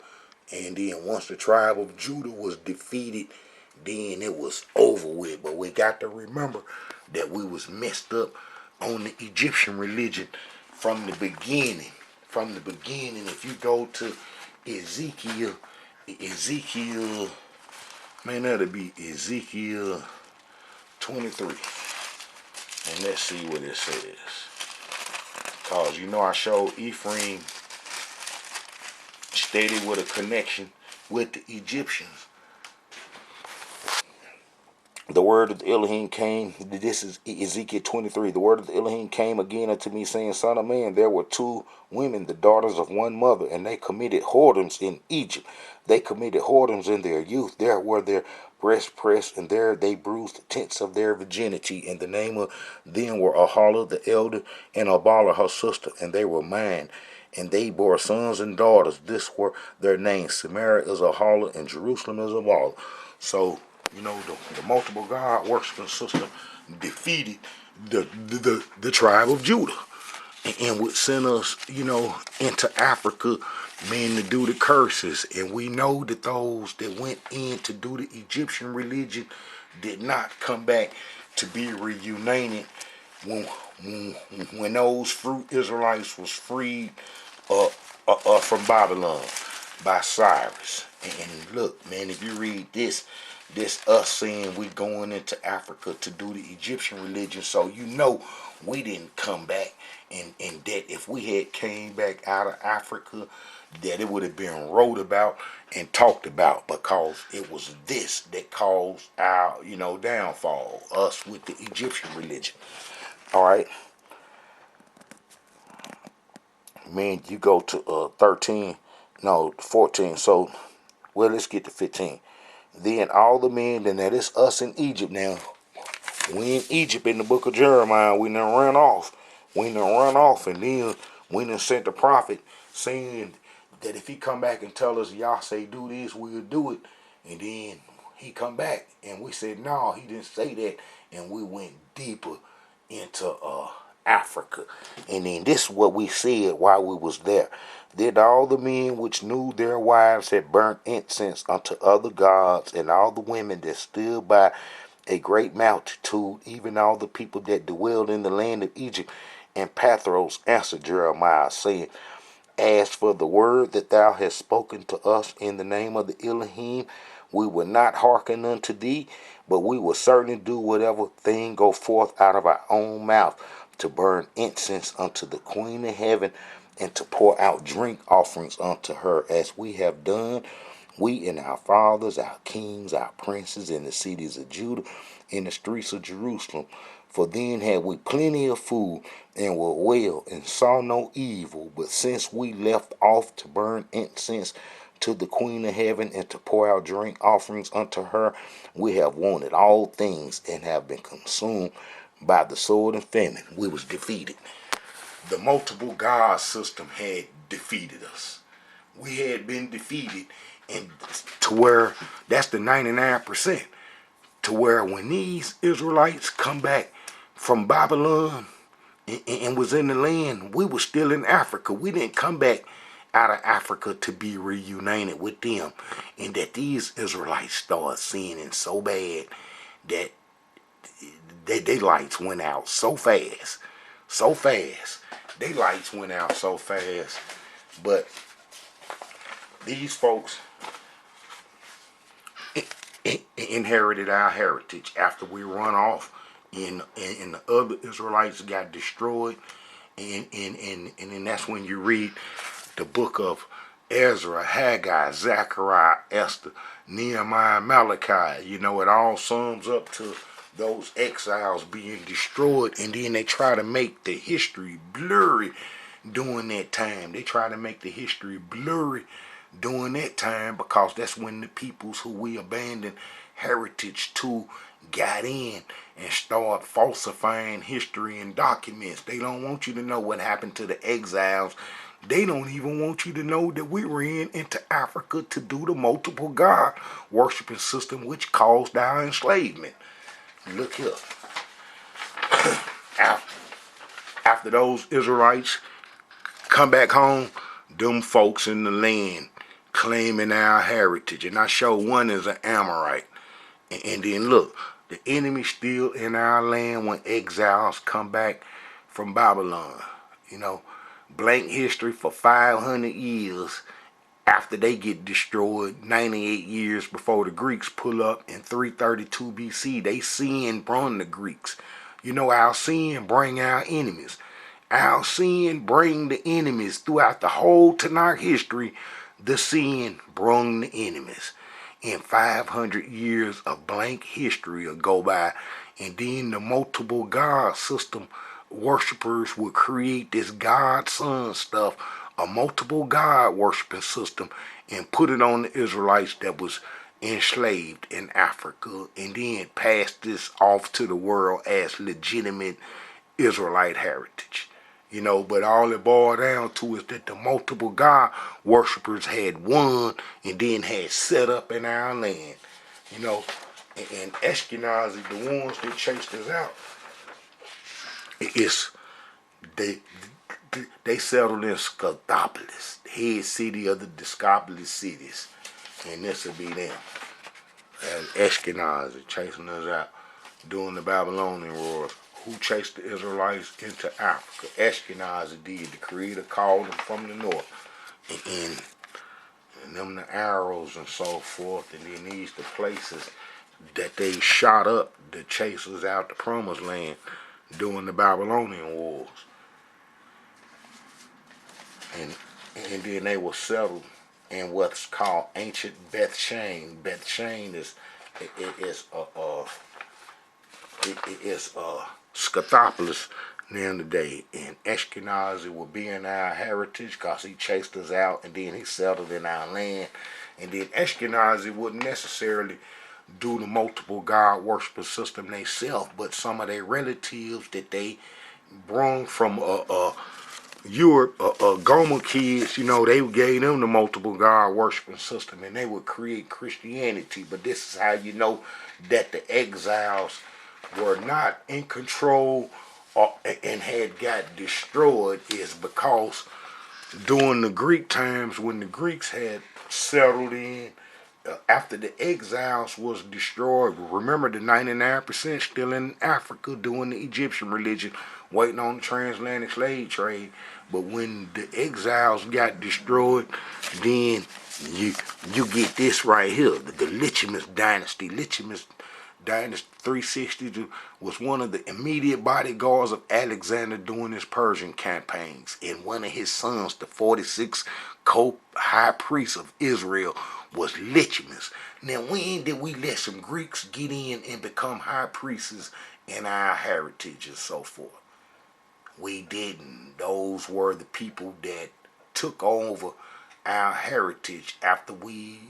And then once the tribe of Judah was defeated, then it was over with. But we got to remember that we was messed up on the Egyptian religion from the beginning. From the beginning, if you go to Ezekiel, man, that'll be Ezekiel 23. And let's see what it says. Because I showed Ephraim steady with a connection with the Egyptians. The word of the Elohim came, this is Ezekiel 23. The word of the Elohim came again unto me, saying, Son of man, there were two women, the daughters of one mother, and they committed whoredoms in Egypt. They committed whoredoms in their youth. There were their breasts pressed, and there they bruised the tents of their virginity. And the name of them were Ahala the elder, and Abala her sister, and they were mine. And they bore sons and daughters. This were their names. Samaria is Ahala, and Jerusalem is Abala. So, the multiple God worshiping system defeated the tribe of Judah, and would send us, into Africa, man, to do the curses. And we know that those that went in to do the Egyptian religion did not come back to be reunited when those fruit Israelites was freed from Babylon by Cyrus. And look, man, if you read this us saying we going into Africa to do the Egyptian religion, so you know we didn't come back, and that if we had came back out of Africa, that it would have been wrote about and talked about, because it was this that caused our, downfall, us with the Egyptian religion. All right, man, you go to 13, no, 14. So, well, let's get to 15. Then all the men, and that is us in Egypt now. We in Egypt in the book of Jeremiah. We done run off. And then we done sent the prophet saying that if he come back and tell us, y'all say do this, we'll do it. And then he come back and we said, no, he didn't say that. And we went deeper into Africa. And then this is what we said while we was there. Did all the men which knew their wives had burnt incense unto other gods, and all the women that stood by a great multitude, even all the people that dwelled in the land of Egypt and Pathros, answered Jeremiah, saying, as for the word that thou hast spoken to us in the name of the Elohim, we will not hearken unto thee, but we will certainly do whatever thing go forth out of our own mouth, to burn incense unto the Queen of Heaven, and to pour out drink offerings unto her, as we have done, we and our fathers, our kings, our princes, in the cities of Judah, in the streets of Jerusalem. For then had we plenty of food, and were well, and saw no evil. But since we left off to burn incense to the Queen of Heaven, and to pour out drink offerings unto her, we have wanted all things, and have been consumed by the sword and famine. We was defeated. The multiple God system had defeated us. We had been defeated, and to where that's the 99%, to where when these Israelites come back from Babylon and was in the land, we were still in Africa. We didn't come back out of Africa to be reunited with them. And that these Israelites started sinning so bad that they lights went out so fast. So fast. They lights went out so fast. But these folks inherited our heritage after we run off, and the other Israelites got destroyed, and then that's when you read the book of Ezra, Haggai, Zechariah, Esther, Nehemiah, Malachi. It all sums up to those exiles being destroyed, and then they try to make the history blurry during that time. They try to make the history blurry during that time, because that's when the peoples who we abandoned heritage to got in and start falsifying history and documents. They don't want you to know what happened to the exiles. They don't even want you to know that we ran into Africa to do the multiple God worshiping system, which caused our enslavement. Look here. After those Israelites come back home, them folks in the land claiming our heritage. And I show one is an Amorite. And then look, the enemy still in our land when exiles come back from Babylon. Blank history for 500 years after they get destroyed, 98 years before the Greeks pull up in 332 BC. They sin brought the Greeks. Our sin bring our enemies. Our sin bring the enemies throughout the whole Tanakh history. The sin brung the enemies. And 500 years of blank history will go by, and then the multiple God system worshippers will create this God Son stuff, a multiple God worshiping system, and put it on the Israelites that was enslaved in Africa, and then pass this off to the world as legitimate Israelite heritage. But all it boiled down to is that the multiple God worshippers had won and then had set up in our land. And Ashkenazi, the ones that chased us out, it's they settled in Scotopolis, the head city of the Discopolis cities, and this will be them. As Ashkenazi chasing us out during the Babylonian wars. who chased the Israelites into Africa. Ashkenazi did. The Creator called them from the north. And them the arrows and so forth. And then these the places that they shot up the chasers out the promised land during the Babylonian wars. And then they were settled in what's called ancient Beth Shean. Beth Shean is Scythopolis now today. And Ashkenazi will be in our heritage because he chased us out and then he settled in our land. And then Ashkenazi wouldn't necessarily do the multiple God worshiping system themselves, but some of their relatives that they brung from Europe, Gomer kids, they gave them the multiple God worshiping system, and they would create Christianity. But this is how you know that the exiles were not in control and had got destroyed, is because during the Greek times, when the Greeks had settled in, after the exiles was destroyed, remember the 99% still in Africa doing the Egyptian religion, waiting on the transatlantic slave trade. But when the exiles got destroyed, then you get this right here, the Lichemist dynasty. Lichemist dynasty 360 was one of the immediate bodyguards of Alexander during his Persian campaigns, and one of his sons, the 46th high priest of Israel, was Lichemist. Now, when did we let some Greeks get in and become high priests in our heritage and so forth? We didn't. Those were the people that took over our heritage after we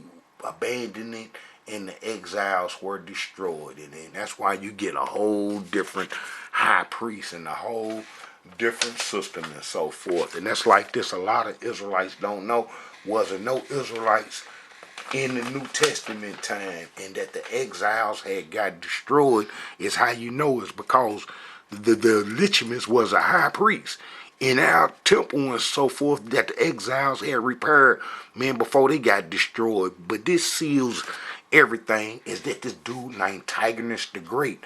abandoned it and the exiles were destroyed. And that's why you get a whole different high priest and a whole different system and so forth. And that's like this. A lot of Israelites don't know. Wasn't no Israelites in the New Testament time, and that the exiles had got destroyed is how you know, is because the Lichemist was a high priest in our temple and so forth that the exiles had repaired, man, before they got destroyed. But this seals everything, is that this dude named Tigranes the Great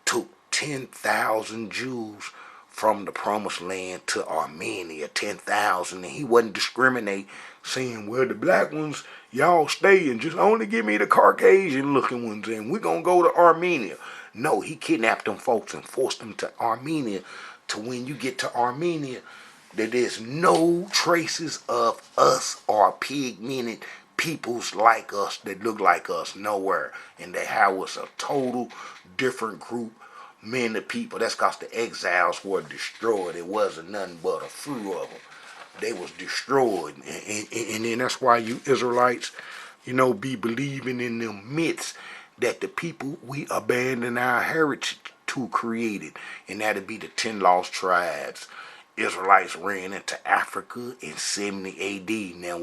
took 10,000 Jews from the promised land to Armenia, 10,000, and he wasn't discriminate, saying, well, the black ones, y'all stay and just only give me the Caucasian looking ones and we're gonna go to Armenia. No, he kidnapped them folks and forced them to Armenia, to when you get to Armenia, that there's no traces of us or pigmented peoples like us that look like us nowhere. And that how it's a total different group, men of people. That's because the exiles were destroyed. It wasn't nothing but a few of them. They was destroyed. And then that's why you Israelites, be believing in them myths that the people we abandon our heritage to created. And that'd be the 10 lost tribes. Israelites ran into Africa in 70 AD. Now,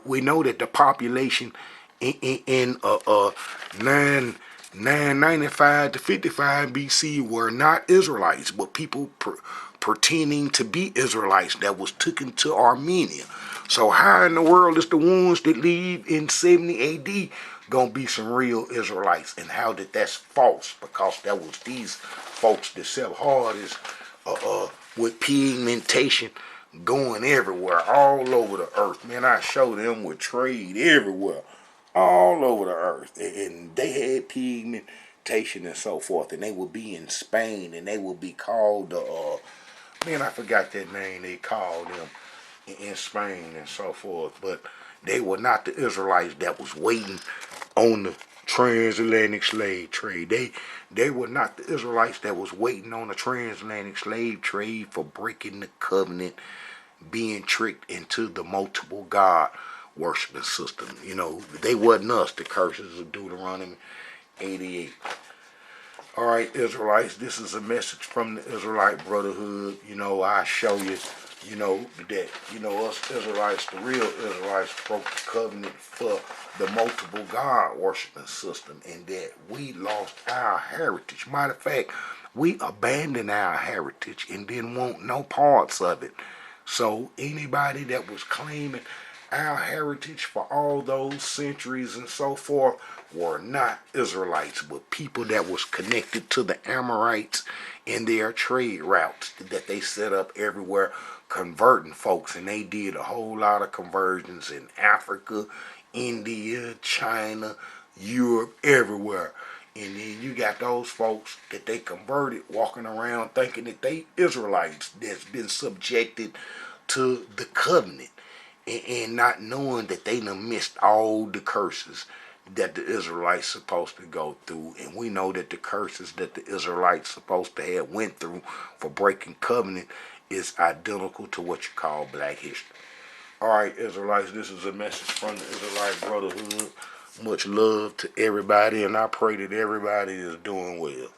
we know that the population in 995 to 55 BC were not Israelites, but people pretending to be Israelites that was taken to Armenia. So how in the world is the ones that leave in 70 AD gonna be some real Israelites? And how that that's false? Because that was these folks that sell hardest with pigmentation going everywhere, all over the earth. Man, I show them with trade everywhere, all over the earth. And they had pigmentation and so forth. And they would be in Spain and they would be called, man, I forgot that name they called them in Spain and so forth. But they were not the Israelites that was waiting on the transatlantic slave trade. They were not the Israelites that was waiting on the transatlantic slave trade for breaking the covenant, being tricked into the multiple God worshiping system. They wasn't us, the curses of Deuteronomy 88. All right, Israelites, this is a message from the Israelite Brotherhood. I show you, that, us Israelites, the real Israelites, broke the covenant for the multiple God worshiping system, and that we lost our heritage. Matter of fact, we abandoned our heritage and didn't want no parts of it. So anybody that was claiming our heritage for all those centuries and so forth were not Israelites, but people that was connected to the Amorites in their trade routes that they set up everywhere, converting folks. And they did a whole lot of conversions in Africa, India, China, Europe, everywhere. And then you got those folks that they converted walking around thinking that they Israelites that's been subjected to the covenant, and not knowing that they done missed all the curses that the Israelites supposed to go through. And we know that the curses that the Israelites supposed to have went through for breaking covenant is identical to what you call black history. All right, Israelites, this is a message from the Israelite Brotherhood. Much love to everybody, and I pray that everybody is doing well.